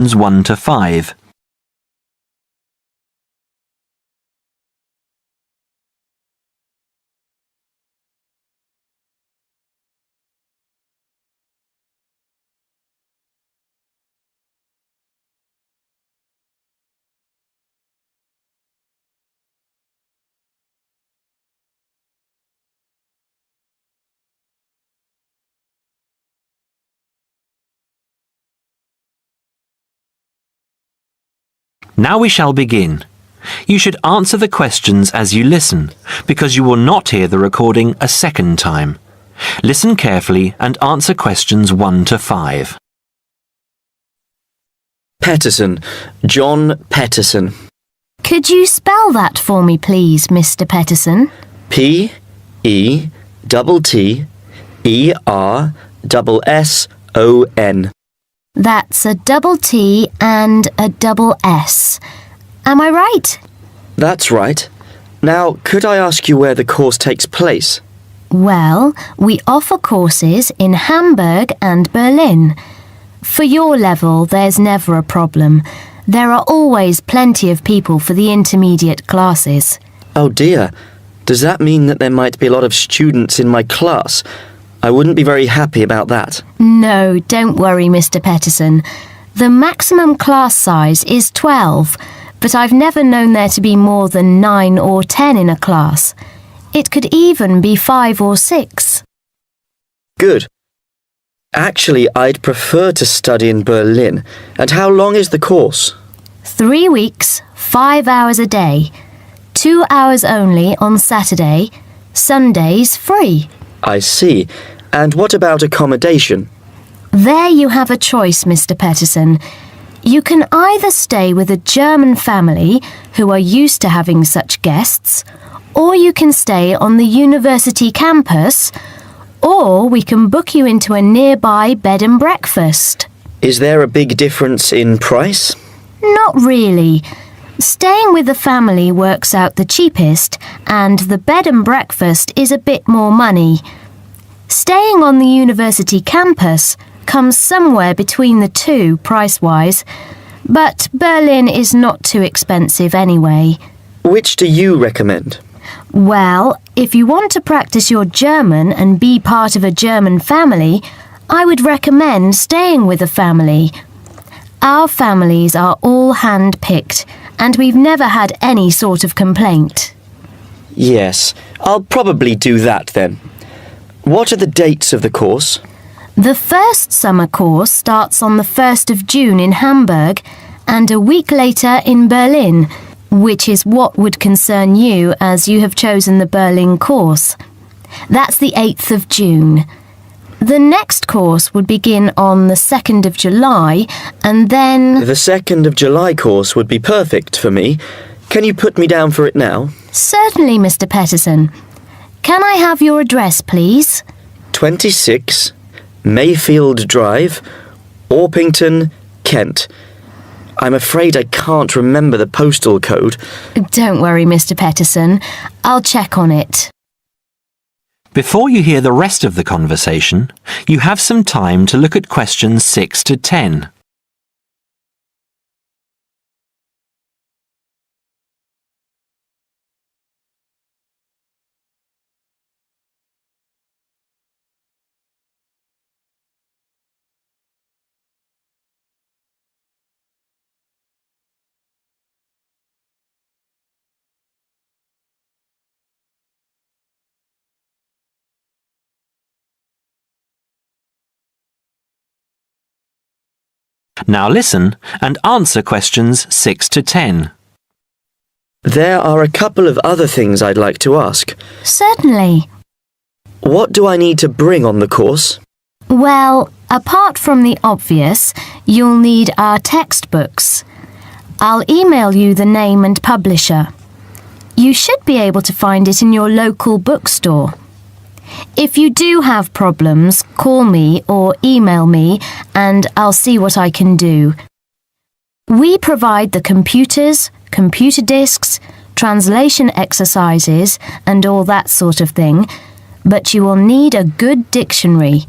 1 to 5. Now we shall begin. You should answer the questions as you listen, because you will not hear the recording a second time. Listen carefully and answer questions 1 to 5. Peterson. John Peterson. Could you spell that for me, please, Mr. Peterson? P-E-T-T-E-R-S-S-O-N. That's a double T and a double S. Am I right? That's right. Now, could I ask you where the course takes place? Well, we offer courses in Hamburg and Berlin. For your level, there's never a problem. There are always plenty of people for the intermediate classes. Oh dear. Does that mean that there might be a lot of students in my class? I wouldn't be very happy about that. No, don't worry, Mr. Peterson. The maximum class size is 12, but I've never known there to be more than 9 or 10 in a class. It could even be 5 or 6. Good. Actually, I'd prefer to study in Berlin. And how long is the course? 3 weeks, 5 hours a day. 2 hours only on Saturday. Sundays free. I see. And what about accommodation? There you have a choice, Mr. Peterson. You can either stay with a German family who are used to having such guests, or you can stay on the university campus, or we can book you into a nearby bed and breakfast. Is there a big difference in price? Not really. Staying with the family works out the cheapest, and the bed and breakfast is a bit more money. Staying on the university campus comes somewhere between the two price-wise, but Berlin is not too expensive anyway. Which do you recommend? Well, if you want to practice your German and be part of a German family, I would recommend staying with a family. Our families are all hand-picked, and we've never had any sort of complaint. Yes, I'll probably do that then. What are the dates of the course? The first summer course starts on the 1st of June in Hamburg and a week later in Berlin, which is what would concern you as you have chosen the Berlin course. That's the 8th of June. The next course would begin on the 2nd of July and then... The 2nd of July course would be perfect for me. Can you put me down for it now? Certainly, Mr. Peterson. Can I have your address, please? 26 Mayfield Drive, Orpington, Kent. I'm afraid I can't remember the postal code. Don't worry, Mr. Peterson. I'll check on it. Before you hear the rest of the conversation, you have some time to look at questions 6 to 10. Now listen and answer questions 6 to 10. There are a couple of other things I'd like to ask. Certainly. What do I need to bring on the course? Well, apart from the obvious, you'll need our textbooks. I'll email you the name and publisher. You should be able to find it in your local bookstore. If you do have problems, call me or email me and I'll see what I can do. We provide the computers, computer disks, translation exercises and all that sort of thing, but you will need a good dictionary.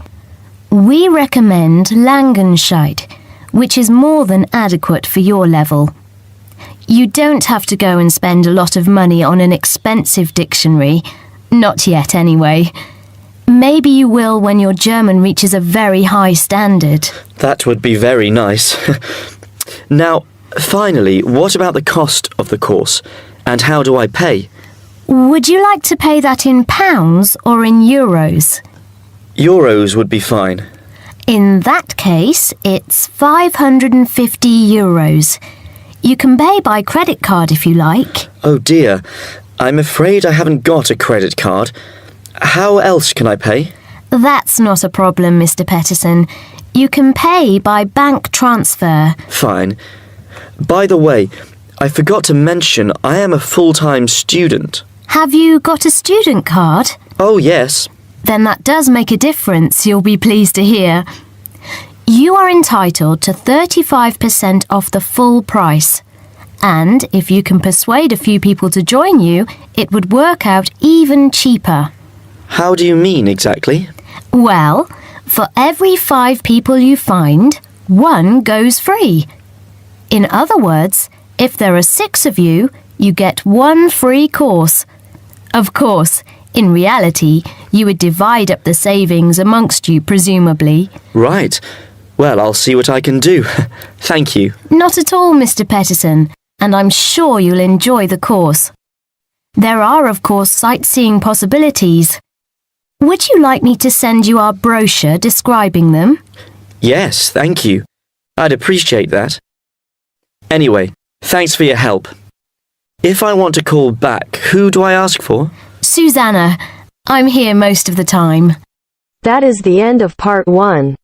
We recommend Langenscheidt, which is more than adequate for your level. You don't have to go and spend a lot of money on an expensive dictionary. Not yet, anyway. Maybe you will when your German reaches a very high standard. That would be very nice. Now, finally, what about the cost of the course? And how do I pay? Would you like to pay that in pounds or in euros? Euros would be fine. In that case, it's 550 euros. You can pay by credit card if you like. Oh dear, I'm afraid I haven't got a credit card. How else can I pay? That's not a problem, Mr. Peterson. You can pay by bank transfer. Fine. By the way, I forgot to mention I am a full-time student. Have you got a student card? Oh yes. Then that does make a difference, you'll be pleased to hear. You are entitled to 35% off the full price. And if you can persuade a few people to join you, it would work out even cheaper. How do you mean exactly? Well, for every 5 people you find, 1 goes free. In other words, if there are 6 of you, you get 1 free course. Of course, in reality, you would divide up the savings amongst you, presumably. Right. Well, I'll see what I can do. Thank you. Not at all, Mr. Peterson, and I'm sure you'll enjoy the course. There are, of course, sightseeing possibilities. Would you like me to send you our brochure describing them? Yes, thank you. I'd appreciate that. Anyway, thanks for your help. If I want to call back, who do I ask for? Susanna. I'm here most of the time. That is the end of part 1.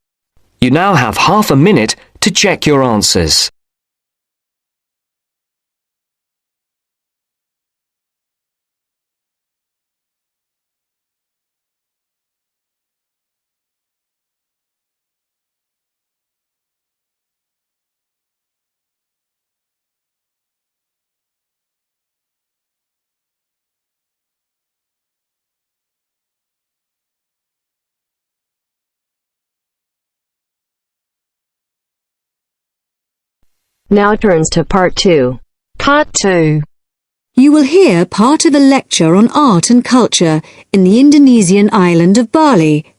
You now have half a minute to check your answers. Now turns to part 2. Part 2. You will hear part of a lecture on art and culture in the Indonesian island of Bali.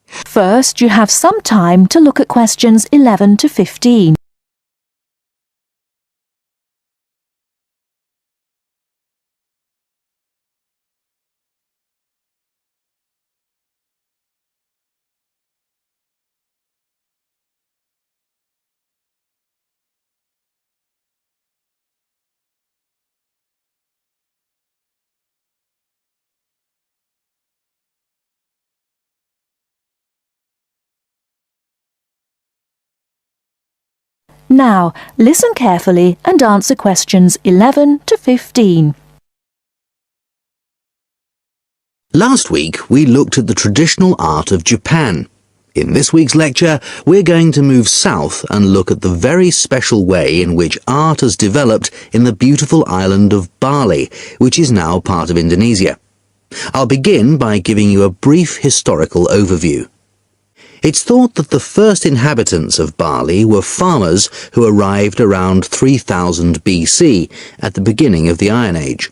First, you have some time to look at questions 11 to 15. Now, listen carefully and answer questions 11 to 15. Last week, we looked at the traditional art of Japan. In this week's lecture, we're going to move south and look at the very special way in which art has developed in the beautiful island of Bali, which is now part of Indonesia. I'll begin by giving you a brief historical overview. It's thought that the first inhabitants of Bali were farmers who arrived around 3000 BC, at the beginning of the Iron Age.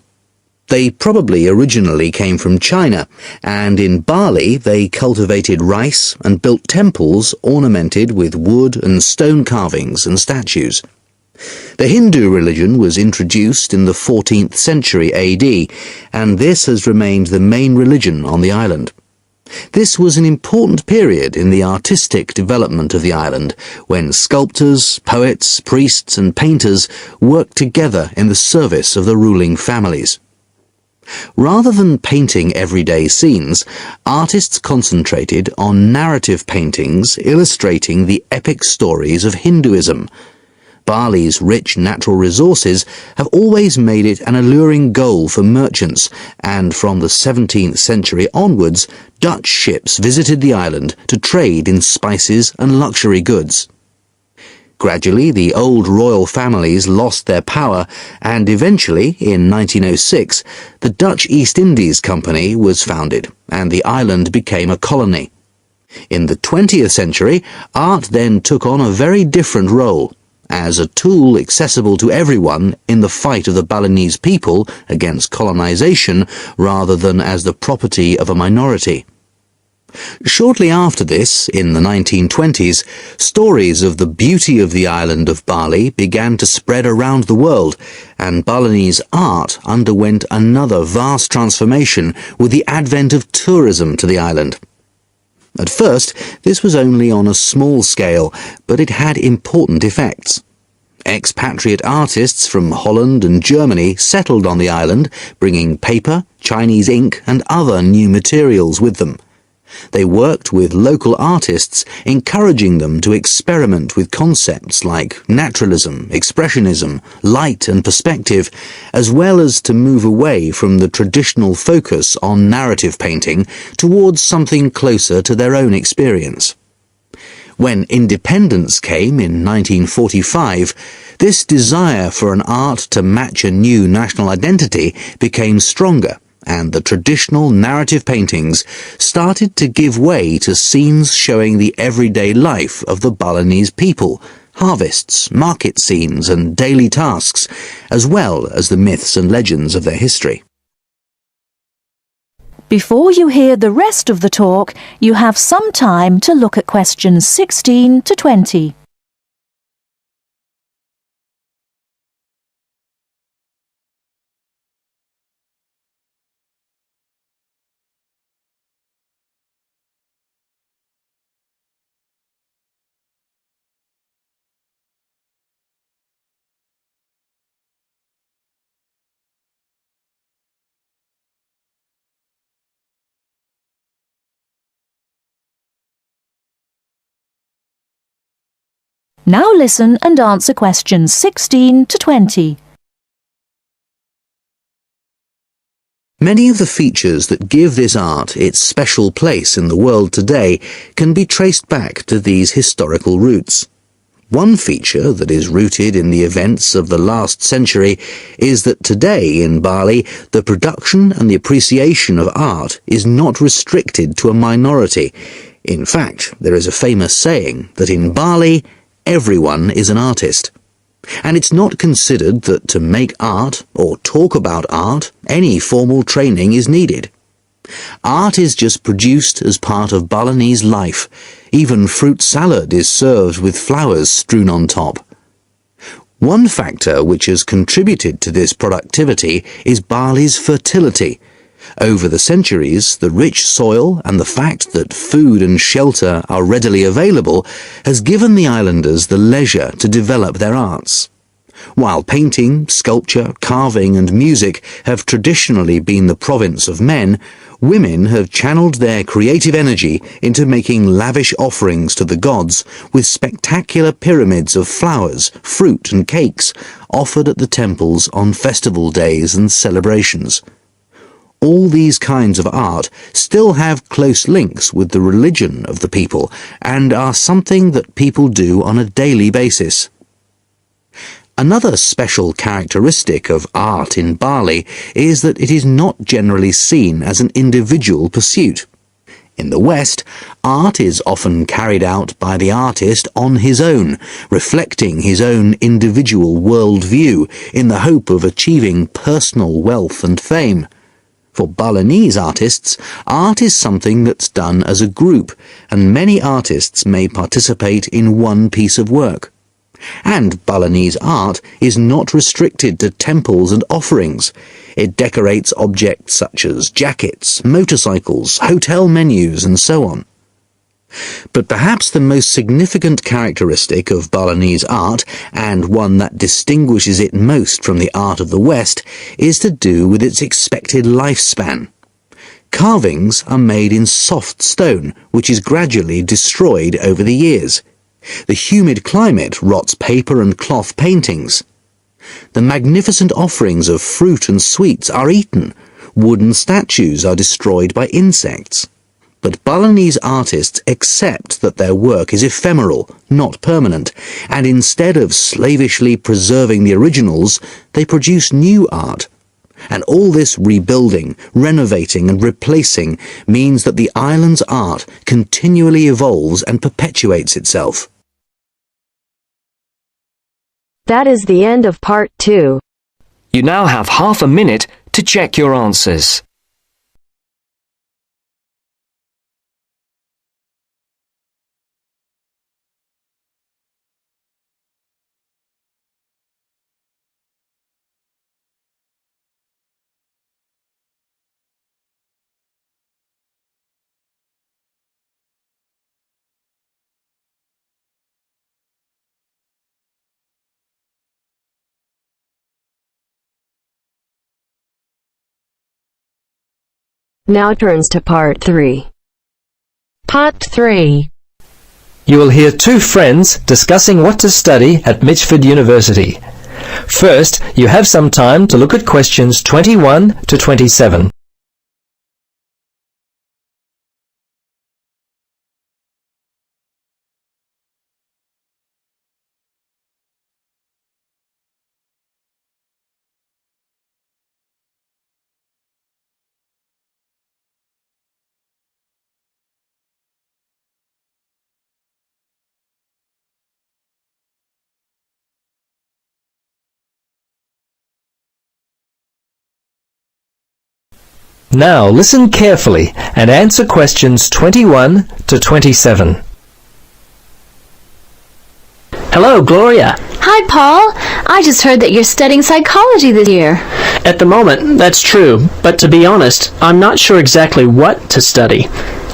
They probably originally came from China, and in Bali they cultivated rice and built temples ornamented with wood and stone carvings and statues. The Hindu religion was introduced in the 14th century AD, and this has remained the main religion on the island. This was an important period in the artistic development of the island, when sculptors, poets, priests and painters worked together in the service of the ruling families. Rather than painting everyday scenes, artists concentrated on narrative paintings illustrating the epic stories of Hinduism. Bali's rich natural resources have always made it an alluring goal for merchants, and from the 17th century onwards, Dutch ships visited the island to trade in spices and luxury goods. Gradually, the old royal families lost their power, and eventually, in 1906, the Dutch East Indies Company was founded, and the island became a colony. In the 20th century, art then took on a very different role, as a tool accessible to everyone in the fight of the Balinese people against colonization rather than as the property of a minority. Shortly after this, in the 1920s, stories of the beauty of the island of Bali began to spread around the world, and Balinese art underwent another vast transformation with the advent of tourism to the island. At first, this was only on a small scale, but it had important effects. Expatriate artists from Holland and Germany settled on the island, bringing paper, Chinese ink, and other new materials with them. They worked with local artists, encouraging them to experiment with concepts like naturalism, expressionism, light and perspective, as well as to move away from the traditional focus on narrative painting towards something closer to their own experience. When independence came in 1945, this desire for an art to match a new national identity became stronger, and the traditional narrative paintings started to give way to scenes showing the everyday life of the Balinese people, harvests, market scenes, and daily tasks, as well as the myths and legends of their history. Before you hear the rest of the talk, you have some time to look at questions 16 to 20. Now listen and answer questions 16 to 20. Many of the features that give this art its special place in the world today can be traced back to these historical roots. One feature that is rooted in the events of the last century is that today in Bali, the production and the appreciation of art is not restricted to a minority. In fact, there is a famous saying that in Bali, everyone is an artist. And it's not considered that to make art or talk about art, any formal training is needed. Art is just produced as part of Balinese life. Even fruit salad is served with flowers strewn on top. One factor which has contributed to this productivity is Bali's fertility. Over the centuries, the rich soil and the fact that food and shelter are readily available has given the islanders the leisure to develop their arts. While painting, sculpture, carving and music have traditionally been the province of men, women have channeled their creative energy into making lavish offerings to the gods with spectacular pyramids of flowers, fruit and cakes offered at the temples on festival days and celebrations. All these kinds of art still have close links with the religion of the people and are something that people do on a daily basis. Another special characteristic of art in Bali is that it is not generally seen as an individual pursuit. In the West, art is often carried out by the artist on his own, reflecting his own individual worldview in the hope of achieving personal wealth and fame. For Balinese artists, art is something that's done as a group, and many artists may participate in one piece of work. And Balinese art is not restricted to temples and offerings. It decorates objects such as jackets, motorcycles, hotel menus, and so on. But perhaps the most significant characteristic of Balinese art, and one that distinguishes it most from the art of the West, is to do with its expected lifespan. Carvings are made in soft stone, which is gradually destroyed over the years. The humid climate rots paper and cloth paintings. The magnificent offerings of fruit and sweets are eaten. Wooden statues are destroyed by insects. But Balinese artists accept that their work is ephemeral, not permanent, and instead of slavishly preserving the originals, they produce new art. And all this rebuilding, renovating and replacing means that the island's art continually evolves and perpetuates itself. That is the end of part 2. You now have half a minute to check your answers. Now turns to part 3. Part 3. You will hear two friends discussing what to study at Mitchford University. First, you have some time to look at questions 21 to 27. Now listen carefully and answer questions 21 to 27. Hello, Gloria. Hi, Paul. I just heard that you're studying psychology this year. At the moment, that's true, but to be honest, I'm not sure exactly what to study.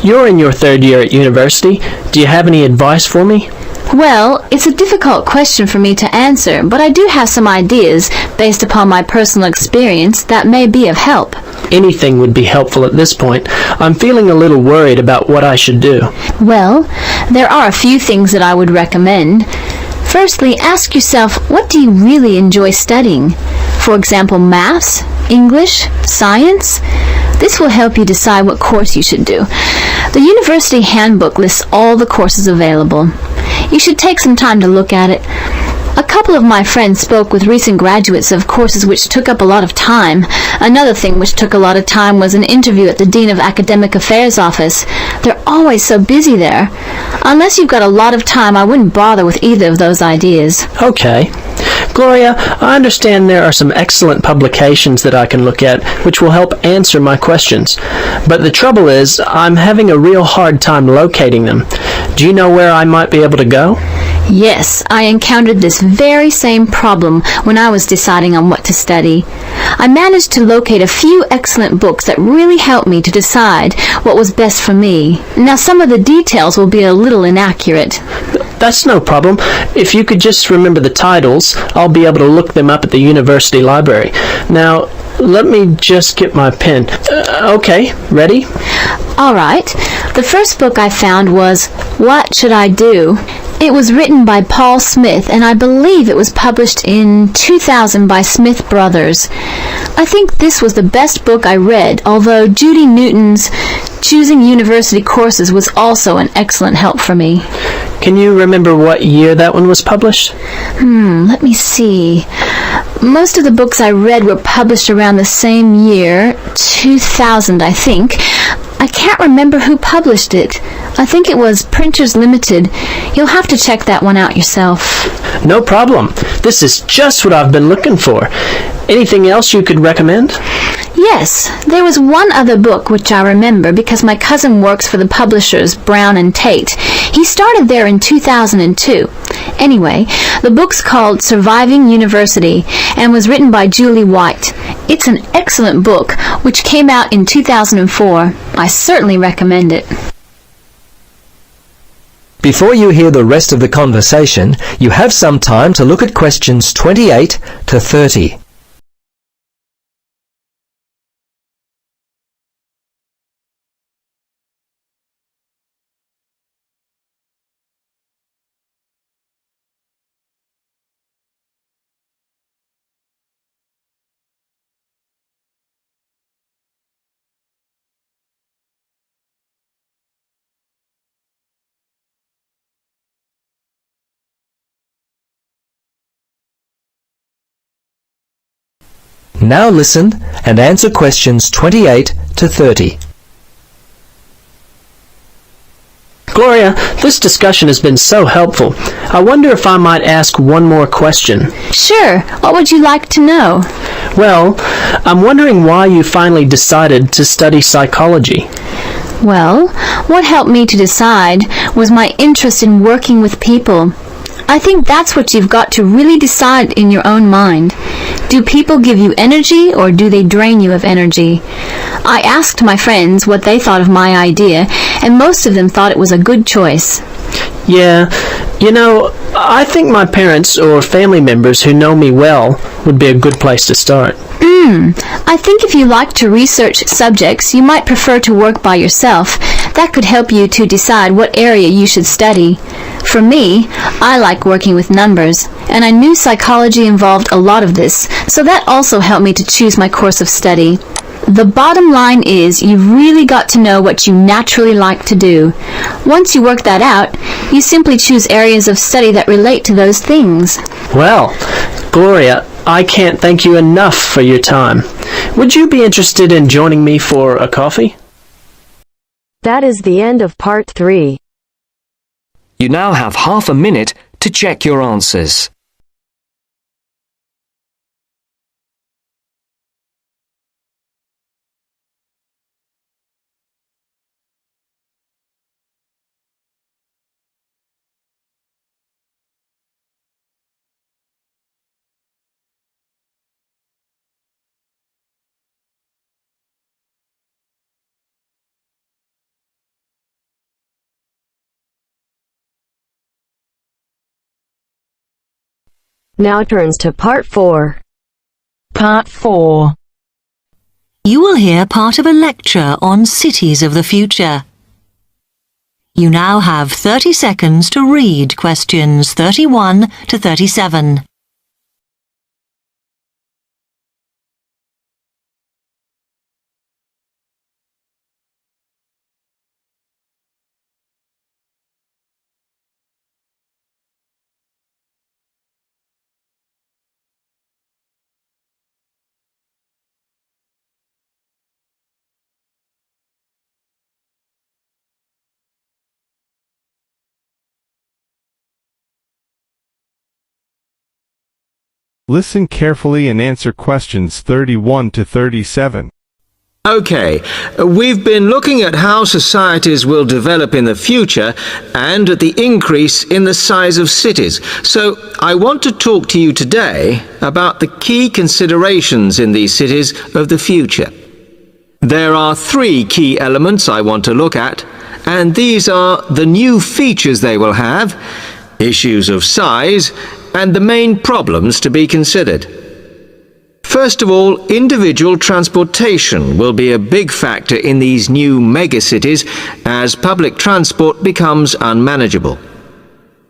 You're in your third year at university. Do you have any advice for me? Well, it's a difficult question for me to answer, but I do have some ideas based upon my personal experience that may be of help. Anything would be helpful at this point. I'm feeling a little worried about what I should do. Well, there are a few things that I would recommend. Firstly, ask yourself, what do you really enjoy studying? For example, maths, English, science? This will help you decide what course you should do. The university handbook lists all the courses available. You should take some time to look at it. A couple of my friends spoke with recent graduates of courses which took up a lot of time. Another thing which took a lot of time was an interview at the Dean of Academic Affairs office. They're always so busy there. Unless you've got a lot of time, I wouldn't bother with either of those ideas. Okay. Gloria, I understand there are some excellent publications that I can look at which will help answer my questions. But the trouble is, I'm having a real hard time locating them. Do you know where I might be able to go? Yes, I encountered this very same problem when I was deciding on what to study. I managed to locate a few excellent books that really helped me to decide what was best for me. Now, some of the details will be a little inaccurate. That's no problem. If you could just remember the titles, I'll be able to look them up at the university library. Now, let me just get my pen. Okay, ready? All right. The first book I found was What Should I Do? It was written by Paul Smith, and I believe it was published in 2000 by Smith Brothers. I think this was the best book I read, although Judy Newton's Choosing University Courses was also an excellent help for me. Can you remember what year that one was published? Let me see. Most of the books I read were published around the same year, 2000, I think. I can't remember who published it. I think it was Printers Limited. You'll have to check that one out yourself. No problem. This is just what I've been looking for. Anything else you could recommend? Yes, there was one other book which I remember because my cousin works for the publishers Brown and Tate. He started there in 2002. Anyway, the book's called Surviving University and was written by Julie White. It's an excellent book which came out in 2004. I certainly recommend it. Before you hear the rest of the conversation, you have some time to look at questions 28 to 30. Now listen and answer questions 28 to 30. Gloria, this discussion has been so helpful. I wonder if I might ask one more question. Sure. What would you like to know? Well, I'm wondering why you finally decided to study psychology. Well, what helped me to decide was my interest in working with people. I think that's what you've got to really decide in your own mind. Do people give you energy or do they drain you of energy? I asked my friends what they thought of my idea, and most of them thought it was a good choice. Yeah, I think my parents or family members who know me well would be a good place to start. I think if you like to research subjects, you might prefer to work by yourself. That could help you to decide what area you should study. For me, I like working with numbers, and I knew psychology involved a lot of this, so that also helped me to choose my course of study. The bottom line is you've really got to know what you naturally like to do. Once you work that out, you simply choose areas of study that relate to those things. Well, Gloria, I can't thank you enough for your time. Would you be interested in joining me for a coffee? That is the end of part 3. You now have half a minute to check your answers. Now turns to part 4. Part 4. You will hear part of a lecture on cities of the future. You now have 30 seconds to read questions 31 to 37. Listen carefully and answer questions 31 to 37. Okay, we've been looking at how societies will develop in the future and at the increase in the size of cities. So I want to talk to you today about the key considerations in these cities of the future. There are 3 key elements I want to look at, and these are the new features they will have, issues of size, and the main problems to be considered. First of all, individual transportation will be a big factor in these new megacities as public transport becomes unmanageable.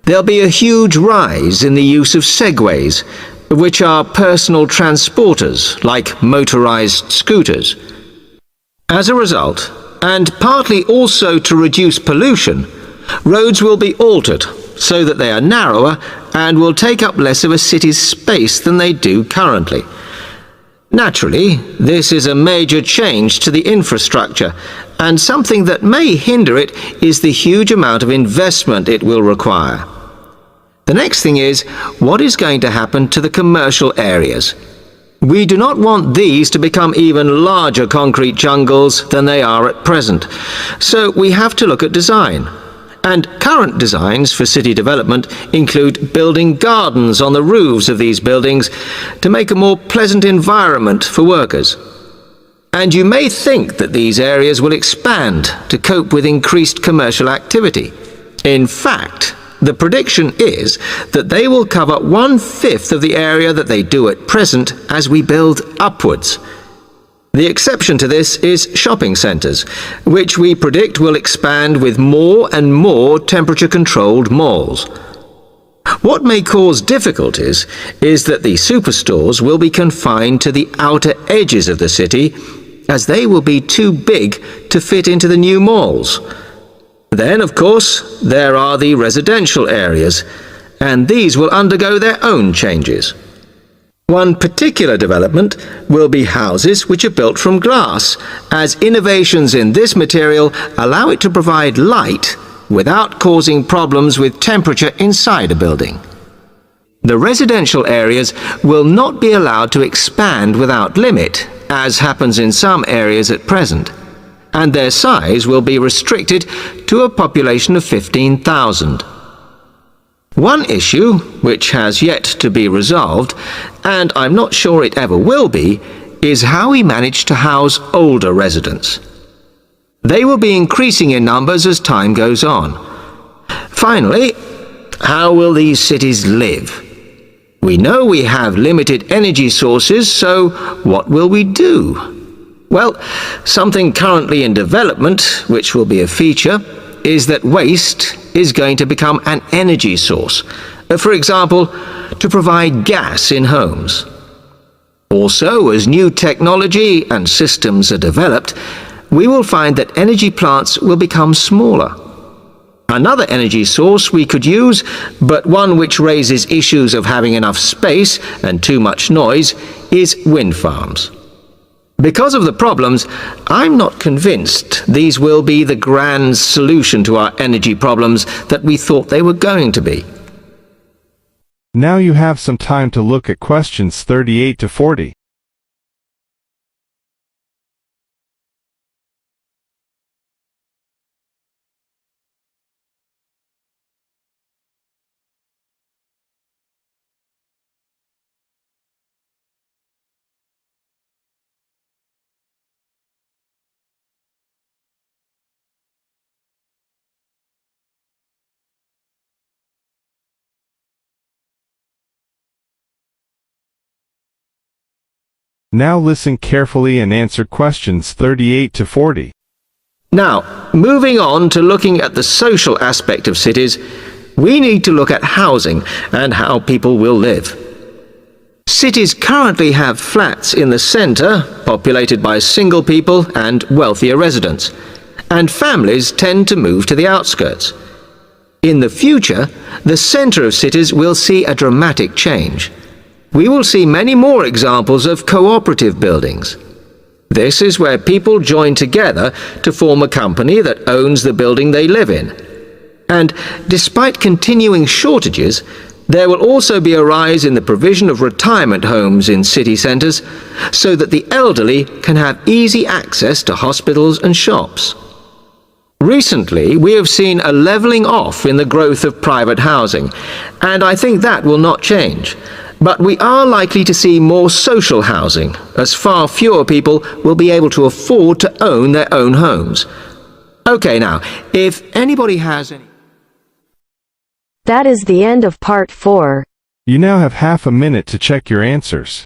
There'll be a huge rise in the use of segways, which are personal transporters like motorized scooters. As a result, and partly also to reduce pollution, roads will be altered so that they are narrower and will take up less of a city's space than they do currently. Naturally, this is a major change to the infrastructure, and something that may hinder it is the huge amount of investment it will require. The next thing is, what is going to happen to the commercial areas? We do not want these to become even larger concrete jungles than they are at present, so we have to look at design. And current designs for city development include building gardens on the roofs of these buildings to make a more pleasant environment for workers. And you may think that these areas will expand to cope with increased commercial activity. In fact, the prediction is that they will cover 1/5 of the area that they do at present as we build upwards. The exception to this is shopping centres, which we predict will expand with more and more temperature-controlled malls. What may cause difficulties is that the superstores will be confined to the outer edges of the city, as they will be too big to fit into the new malls. Then, of course, there are the residential areas, and these will undergo their own changes. One particular development will be houses which are built from glass, as innovations in this material allow it to provide light without causing problems with temperature inside a building. The residential areas will not be allowed to expand without limit, as happens in some areas at present, and their size will be restricted to a population of 15,000. One issue, which has yet to be resolved, and I'm not sure it ever will be, is how we manage to house older residents. They will be increasing in numbers as time goes on. Finally, how will these cities live? We know we have limited energy sources, so what will we do? Well, something currently in development, which will be a feature, is that waste is going to become an energy source. For example, to provide gas in homes. Also, as new technology and systems are developed, we will find that energy plants will become smaller. Another energy source we could use, but one which raises issues of having enough space and too much noise, is wind farms. Because of the problems, I'm not convinced these will be the grand solution to our energy problems that we thought they were going to be. Now you have some time to look at questions 38 to 40. Now listen carefully and answer questions 38 to 40. Now, moving on to looking at the social aspect of cities, we need to look at housing and how people will live. Cities currently have flats in the centre, populated by single people and wealthier residents, and families tend to move to the outskirts. In the future, the centre of cities will see a dramatic change. We will see many more examples of cooperative buildings. This is where people join together to form a company that owns the building they live in. And despite continuing shortages, there will also be a rise in the provision of retirement homes in city centres, so that the elderly can have easy access to hospitals and shops. Recently, we have seen a levelling off in the growth of private housing, and I think that will not change. But we are likely to see more social housing, as far fewer people will be able to afford to own their own homes. Okay, now, if anybody has any... That is the end of part 4. You now have half a minute to check your answers.